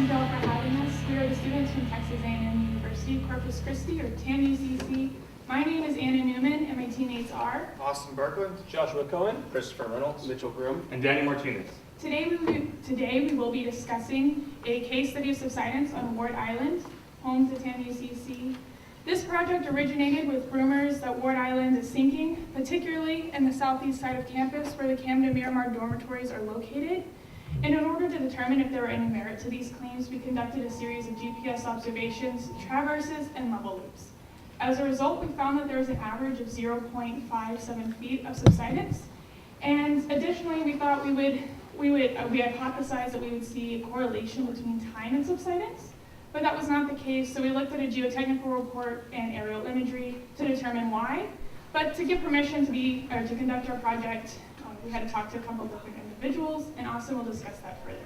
y'all for having us. We are the students from Texas A&M University, Corpus Christi, or TAMUCC. My name is Anna Newman, and my teammates are Austin Berkland, Joshua Cohen, Christopher Reynolds, Mitchell Groom, and Danny Martinez. Today we will be discussing a case study of subsidence on Ward Island, home to TAMUCC. This project originated with rumors that Ward Island is sinking, particularly in the southeast side of campus where the Camden Miramar dormitories are located. And in order to determine if there were any merit to these claims, we conducted a series of GPS observations, traverses, and level loops. As a result, we found that there was an average of 0.57 feet of subsidence. And additionally, we thought we hypothesized that we would see a correlation between time and subsidence, but that was not the case. So we looked at a geotechnical report and aerial imagery to determine why. But to get permission to conduct our project, we had to talk to a couple of different individuals, and Austin will discuss that further.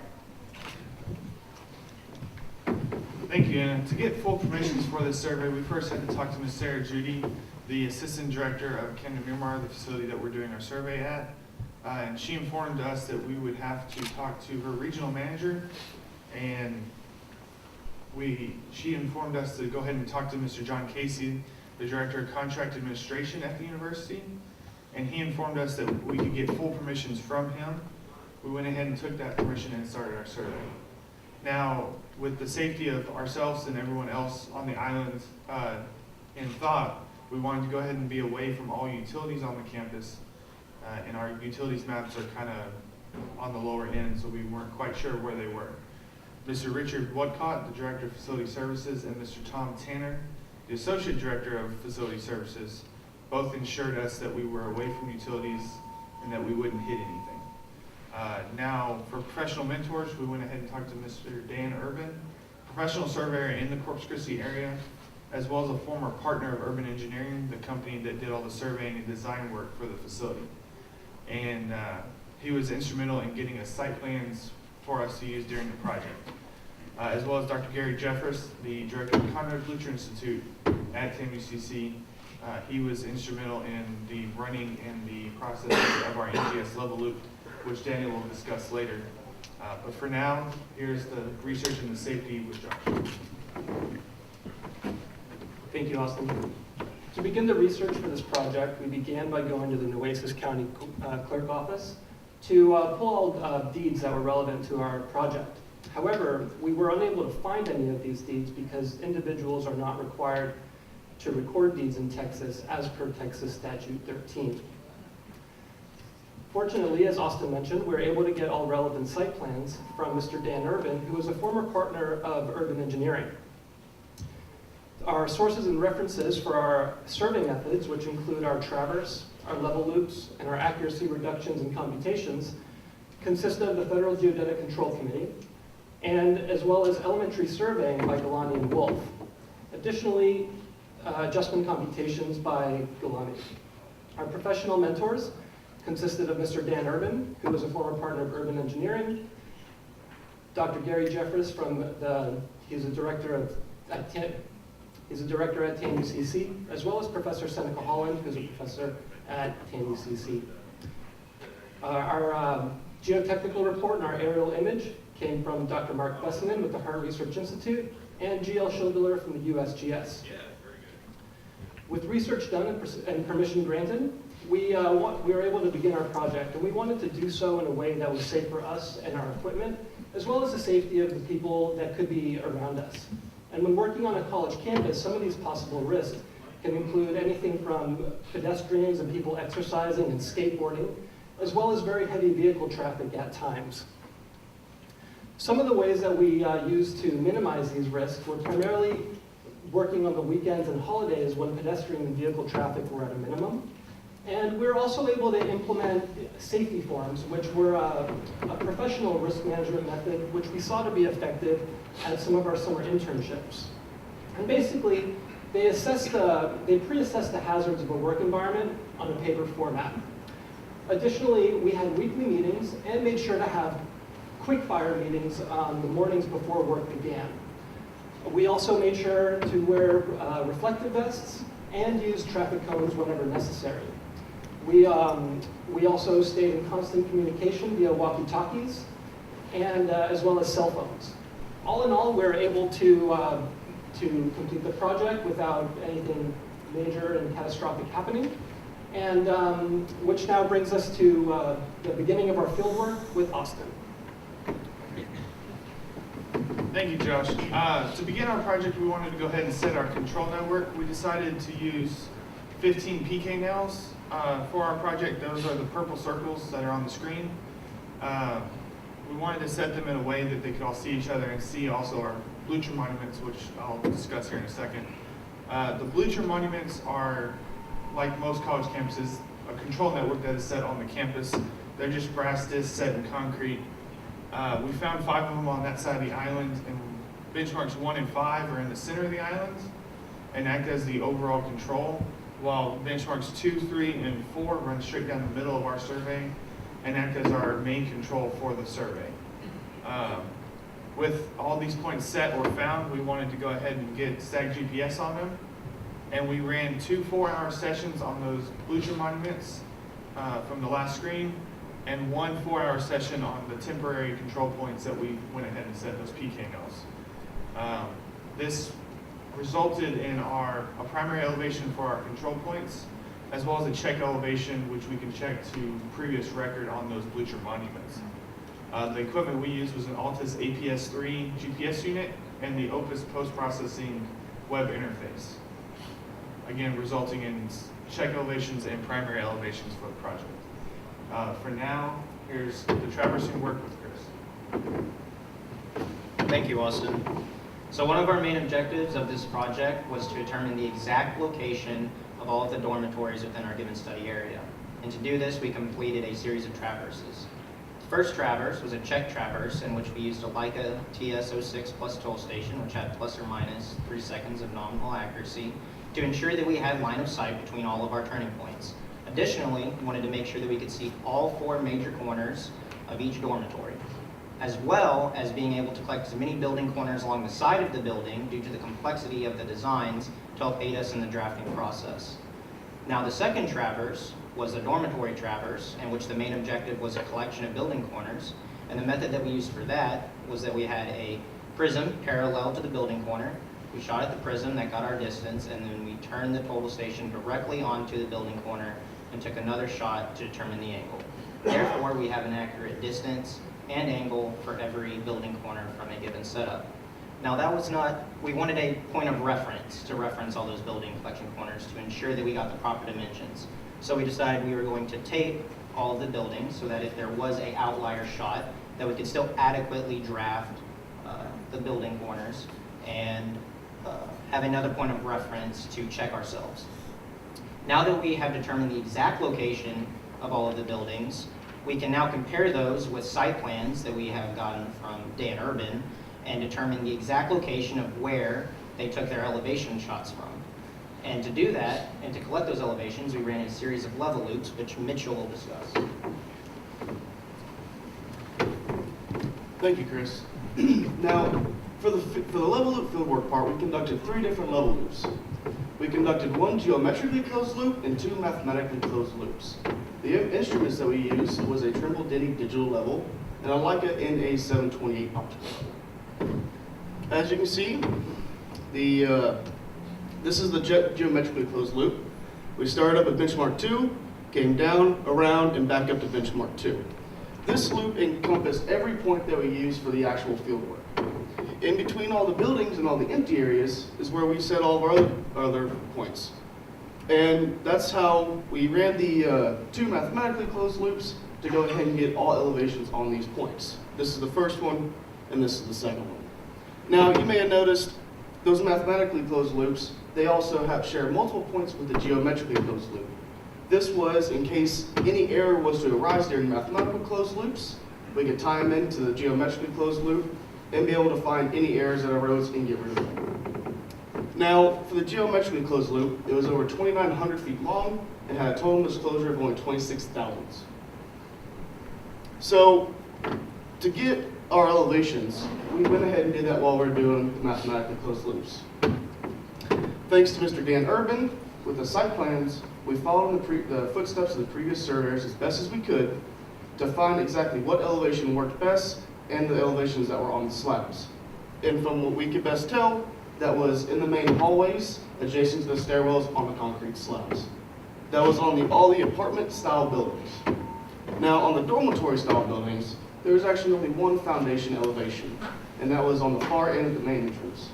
Thank you, Anna. To get full permissions for this survey, we first had to talk to Ms. Sarah Judy, the Assistant Director of Camden Miramar, the facility that we're doing our survey at. And she informed us that we would have to talk to her regional manager, and she informed us to go ahead and talk to Mr. John Casey, the Director of Contract Administration at the university, and he informed us that we could get full permissions from him. We went ahead and took that permission and started our survey. Now, with the safety of ourselves and everyone else on the island in thought, we wanted to go ahead and be away from all utilities on the campus, and our utilities maps are kind of on the lower end, so we weren't quite sure where they were. Mr. Richard Woodcott, the Director of Facility Services, and Mr. Tom Tanner, the Associate Director of Facility Services, both ensured us that we were away from utilities and that we wouldn't hit anything. Now, for professional mentors, we went ahead and talked to Mr. Dan Urban, professional surveyor in the Corpus Christi area, as well as a former partner of Urban Engineering, the company that did all the surveying and design work for the facility. And he was instrumental in getting us site plans for us to use during the project. As well as Dr. Gary Jeffress, the Director of the Conrad Blucher Institute at TAMUCC. He was instrumental in the running and the process of our NGS level loop, which Daniel will discuss later. But for now, here's the research and the safety with Josh. Thank you, Austin. To begin the research for this project, we began by going to the Nueces County Clerk Office to pull all deeds that were relevant to our project. However, we were unable to find any of these deeds because individuals are not required to record deeds in Texas as per Texas Statute 13. Fortunately, as Austin mentioned, we were able to get all relevant site plans from Mr. Dan Urban, who is a former partner of Urban Engineering. Our sources and references for our survey methods, which include our traverse, our level loops, and our accuracy reductions and computations, consist of the Federal Geodetic Control Committee, and as well as elementary surveying by Galani and Wolf. Additionally, adjustment computations by Galani. Our professional mentors consisted of Mr. Dan Urban, who was a former partner of Urban Engineering, Dr. Gary Jeffress he's a director at TAMUCC, as well as Professor Seneca Holland, who's a professor at TAMUCC. Our geotechnical report and our aerial image came from Dr. Mark Besseman with the Hart Research Institute and GL Schildler from the USGS. With research done and permission granted, we were able to begin our project, and we wanted to do so in a way that was safe for us and our equipment, as well as the safety of the people that could be around us. And when working on a college campus, some of these possible risks can include anything from pedestrians and people exercising and skateboarding, as well as very heavy vehicle traffic at times. Some of the ways that we used to minimize these risks were primarily working on the weekends and holidays when pedestrian and vehicle traffic were at a minimum. And we were also able to implement safety forums, which were a professional risk management method, which we saw to be effective at some of our summer internships. And basically, they pre-assessed the hazards of a work environment on a paper format. Additionally, we had weekly meetings and made sure to have quick fire meetings on the mornings before work began. We also made sure to wear reflective vests and use traffic cones whenever necessary. We also stayed in constant communication via walkie-talkies and as well as cell phones. All in all, we're able to complete the project without anything major and catastrophic happening. And which now brings us to the beginning of our fieldwork with Austin. Thank you, Josh. To begin our project, we wanted to go ahead and set our control network. We decided to use 15 PK nails for our project. Those are the purple circles that are on the screen. We wanted to set them in a way that they could all see each other and see also our bleacher monuments, which I'll discuss here in a second. The bleacher monuments are, like most college campuses, a control network that is set on the campus. They're just brass discs set in concrete. We found 5 of them on that side of the island, and benchmarks 1 and 5 are in the center of the island and act as the overall control, while benchmarks 2, 3, and 4 run straight down the middle of our survey and act as our main control for the survey. With all these points set or found, we wanted to go ahead and get static GPS on them, and we ran 2 4-hour sessions on those bleacher monuments from the last screen, and 1 4-hour session on the temporary control points that we went ahead and set those PK nails. This resulted in a primary elevation for our control points, as well as a check elevation, which we can check to previous record on those bleacher monuments. The equipment we used was an Altus APS-3 GPS unit and the Opus post-processing web interface. Again, resulting in check elevations and primary elevations for the project. For now, here's the traversing work with Chris. Thank you, Austin. So one of our main objectives of this project was to determine the exact location of all of the dormitories within our given study area. And to do this, we completed a series of traverses. The first traverse was a check traverse in which we used a Leica TS-06 plus toll station, which had plus or minus 3 seconds of nominal accuracy, to ensure that we had line of sight between all of our turning points. Additionally, we wanted to make sure that we could see all 4 major corners of each dormitory, as well as being able to collect as many building corners along the side of the building due to the complexity of the designs to help aid us in the drafting process. Now, the second traverse was a dormitory traverse, in which the main objective was a collection of building corners, and the method that we used for that was that we had a prism parallel to the building corner. We shot at the prism, that got our distance, and then we turned the total station directly onto the building corner and took another shot to determine the angle. Therefore, we have an accurate distance and angle for every building corner from a given setup. Now, that was not, we wanted a point of reference to reference all those building collection corners to ensure that we got the proper dimensions. So we decided we were going to tape all of the buildings so that if there was an outlier shot, that we could still adequately draft the building corners and have another point of reference to check ourselves. Now that we have determined the exact location of all of the buildings, we can now compare those with site plans that we have gotten from Dan Urban and determine the exact location of where they took their elevation shots from. And to do that, and to collect those elevations, we ran a series of level loops, which Mitchell will discuss. Thank you, Chris. Now, for the level loop fieldwork part, we conducted 3 different level loops. We conducted 1 geometrically closed loop and 2 mathematically closed loops. The instruments that we used was a Trimble Denny digital level and a Leica NA728 optical level. As you can see, this is the geometrically closed loop. We started up at benchmark 2, came down, around, and back up to benchmark 2. This loop encompassed every point that we used for the actual fieldwork. In between all the buildings and all the empty areas is where we set all of our other points. And that's how we ran the 2 mathematically closed loops to go ahead and get all elevations on these points. This is the first one, and this is the second one. Now, you may have noticed those mathematically closed loops, they also share multiple points with the geometrically closed loop. This was in case any error was to arise during mathematical closed loops, we could tie them into the geometrically closed loop and be able to find any errors that arose and get rid of them. Now, for the geometrically closed loop, it was over 2,900 feet long and had a total disclosure of only 26 thousandths. So, to get our elevations, we went ahead and did that while we were doing the mathematically closed loops. Thanks to Mr. Dan Urban, with the site plans, we followed the footsteps of the previous surveyors as best as we could to find exactly what elevation worked best and the elevations that were on the slabs. And from what we could best tell, that was in the main hallways, adjacent to the stairwells on the concrete slabs. That was on all the apartment-style buildings. Now, on the dormitory-style buildings, there was actually only one foundation elevation, and that was on the far end of the main entrance.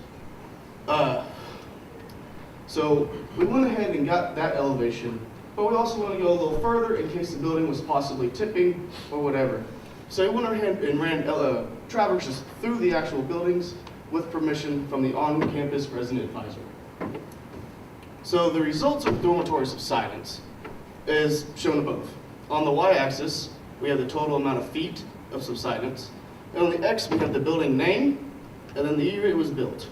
So we went ahead and got that elevation, but we also want to go a little further in case the building was possibly tipping or whatever. So we went ahead and ran traverses through the actual buildings with permission from the on-campus resident advisor. So the results of dormitory subsidence is shown above. On the y-axis, we have the total amount of feet of subsidence, and on the x, we have the building name, and then the year it was built.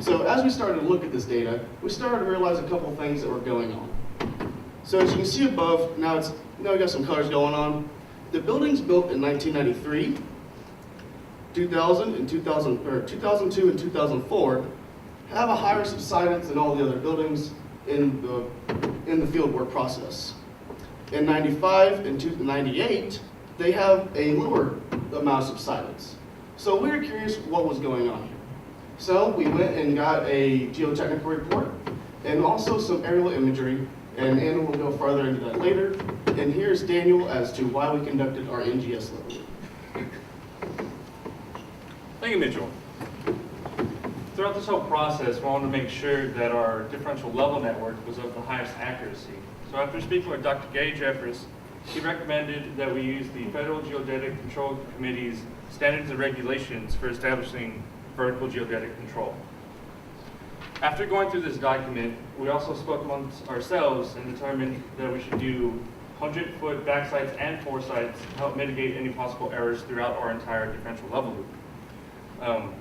So as we started to look at this data, we started to realize a couple things that were going on. So as you can see above, now we got some colors going on. The buildings built in 1993, 2000 and 2002 and 2004 have a higher subsidence than all the other buildings in the fieldwork process. In 95 and 98, they have a lower amount of subsidence. So we were curious what was going on here. So we went and got a geotechnical report and also some aerial imagery, and Anna will go further into that later. And here's Daniel as to why we conducted our NGS level. Thank you, Mitchell. Throughout this whole process, we wanted to make sure that our differential level network was of the highest accuracy. So after speaking with Dr. Gay Jeffress, he recommended that we use the Federal Geodetic Control Committee's standards and regulations for establishing vertical geodetic control. After going through this document, we also spoke amongst ourselves and determined that we should do 100-foot backsites and foresights to help mitigate any possible errors throughout our entire differential level loop.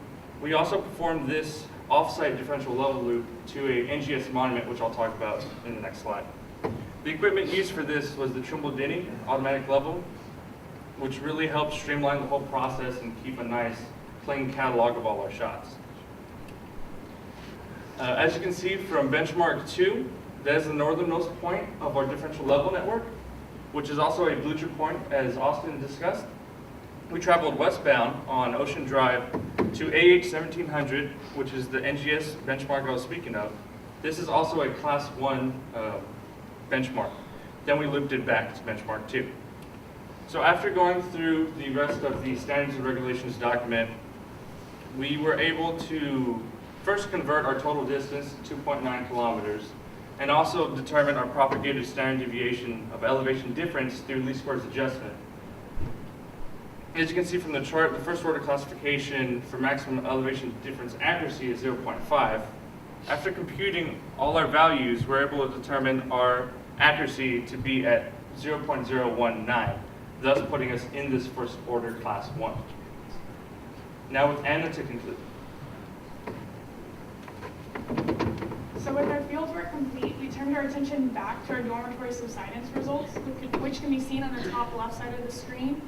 We also performed this off-site differential level loop to a NGS monument, which I'll talk about in the next slide. The equipment used for this was the Trimble-Denny automatic level, which really helped streamline the whole process and keep a nice, clean catalog of all our shots. As you can see from benchmark 2, that is the northernmost point of our differential level network, which is also a blue chip point, as Austin discussed. We traveled westbound on Ocean Drive to AH 1700, which is the NGS benchmark I was speaking of. This is also a class 1 benchmark. Then we looped it back to benchmark 2. So after going through the rest of the standards and regulations document, we were able to first convert our total distance to 2.9 kilometers and also determine our propagated standard deviation of elevation difference through least squares adjustment. As you can see from the chart, the first order classification for maximum elevation difference accuracy is 0.5. After computing all our values, we're able to determine our accuracy to be at 0.019, thus putting us in this first order class 1. Now with Anna to conclude. So with our fieldwork complete, we turned our attention back to our dormitory subsidence results, which can be seen on the top left side of the screen.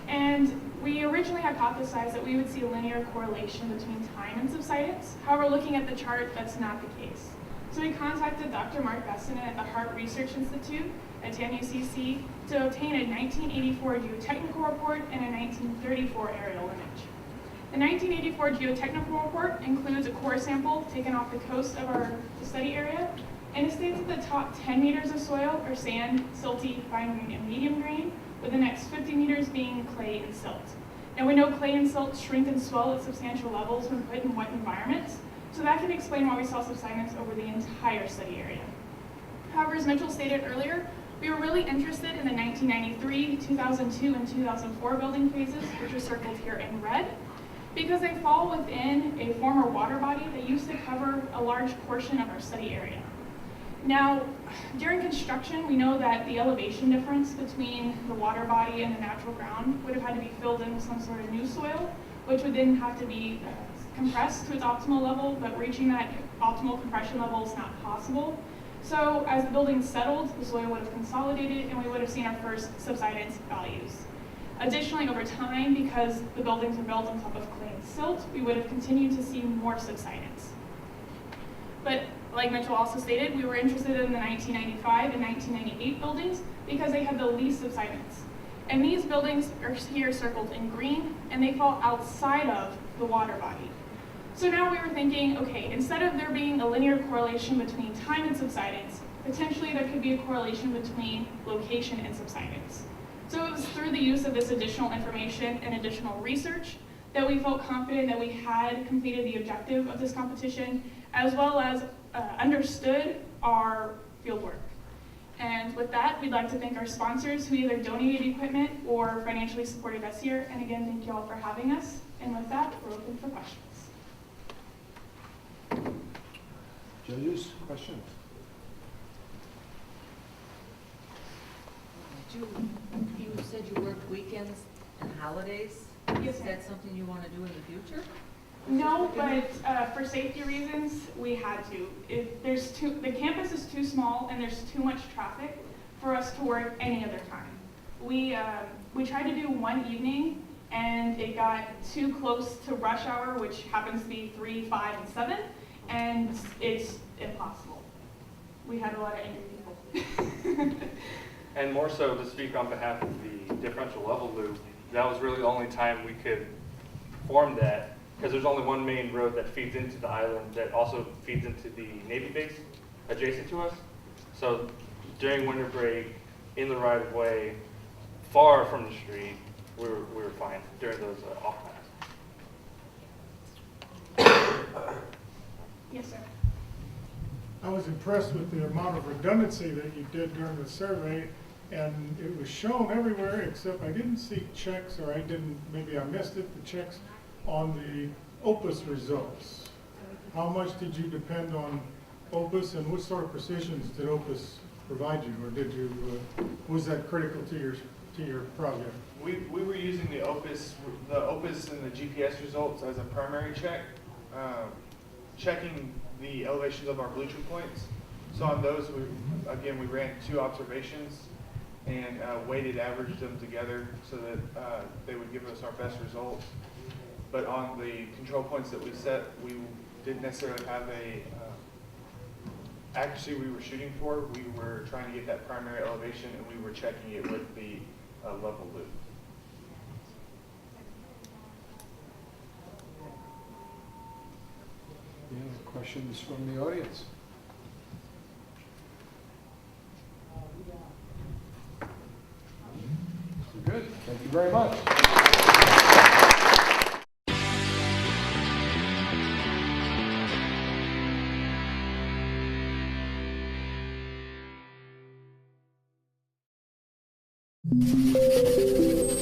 And we originally hypothesized that we would see a linear correlation between time and subsidence. However, looking at the chart, that's not the case. So we contacted Dr. Mark Bessinen at the Hart Research Institute at TAM-UCC to obtain a 1984 geotechnical report and a 1934 aerial image. The 1984 geotechnical report includes a core sample taken off the coast of our study area, and it states that the top 10 meters of soil are sand, silty, fine grain, and medium grain, with the next 50 meters being clay and silt. Now we know clay and silt shrink and swell at substantial levels when put in wet environments, so that can explain why we saw subsidence over the entire study area. However, as Mitchell stated earlier, we were really interested in the 1993, 2002, and 2004 building phases, which are circled here in red, because they fall within a former water body that used to cover a large portion of our study area. Now, during construction, we know that the elevation difference between the water body and the natural ground would have had to be filled in with some sort of new soil, which would then have to be compressed to its optimal level, but reaching that optimal compression level is not possible. So as the building settled, the soil would have consolidated and we would have seen our first subsidence values. Additionally, over time, because the buildings are built on top of clay and silt, we would have continued to see more subsidence. But like Mitchell also stated, we were interested in the 1995 and 1998 buildings because they had the least subsidence. And these buildings are here circled in green, and they fall outside of the water body. So now we were thinking, okay, instead of there being a linear correlation between time and subsidence, potentially there could be a correlation between location and subsidence. So it was through the use of this additional information and additional research that we felt confident that we had completed the objective of this competition, as well as understood our fieldwork. And with that, we'd like to thank our sponsors who either donated equipment or financially supported us here. And again, thank you all for having us. And with that, we're open for questions. Judges, questions? You said you worked weekends and holidays. Yes, Is ma'am. that something you want to do in the future? No, but for safety reasons, we had to. The campus is too small and there's too much traffic for us to work any other time. We tried to do one evening and it got too close to rush hour, which happens to be 3, 5, and 7, and it's impossible. We had a lot of angry people. And more so, to speak on behalf of the differential level loop, that was really the only time we could form that, because there's only one main road that feeds into the island that also feeds into the Navy base adjacent to us. So during winter break, in the right of way, far from the street, we were fine during those off times. Yes, sir. I was impressed with the amount of redundancy that you did during the survey, and it was shown everywhere, except I didn't see checks, or maybe I missed it, the checks on the Opus results. How much did you depend on Opus, and what sort of precisions did Opus provide you, or was that critical to your project? We were using the Opus and the GPS results as a primary check, checking the elevations of our bleacher points. So on those, we ran 2 observations and weighted averaged them together so that they would give us our best results. But on the control points that we set, we didn't necessarily have a accuracy we were shooting for. We were trying to get that primary elevation, and we were checking it with the level loop. Any other questions from the audience? Good. Thank you very much. Thank you.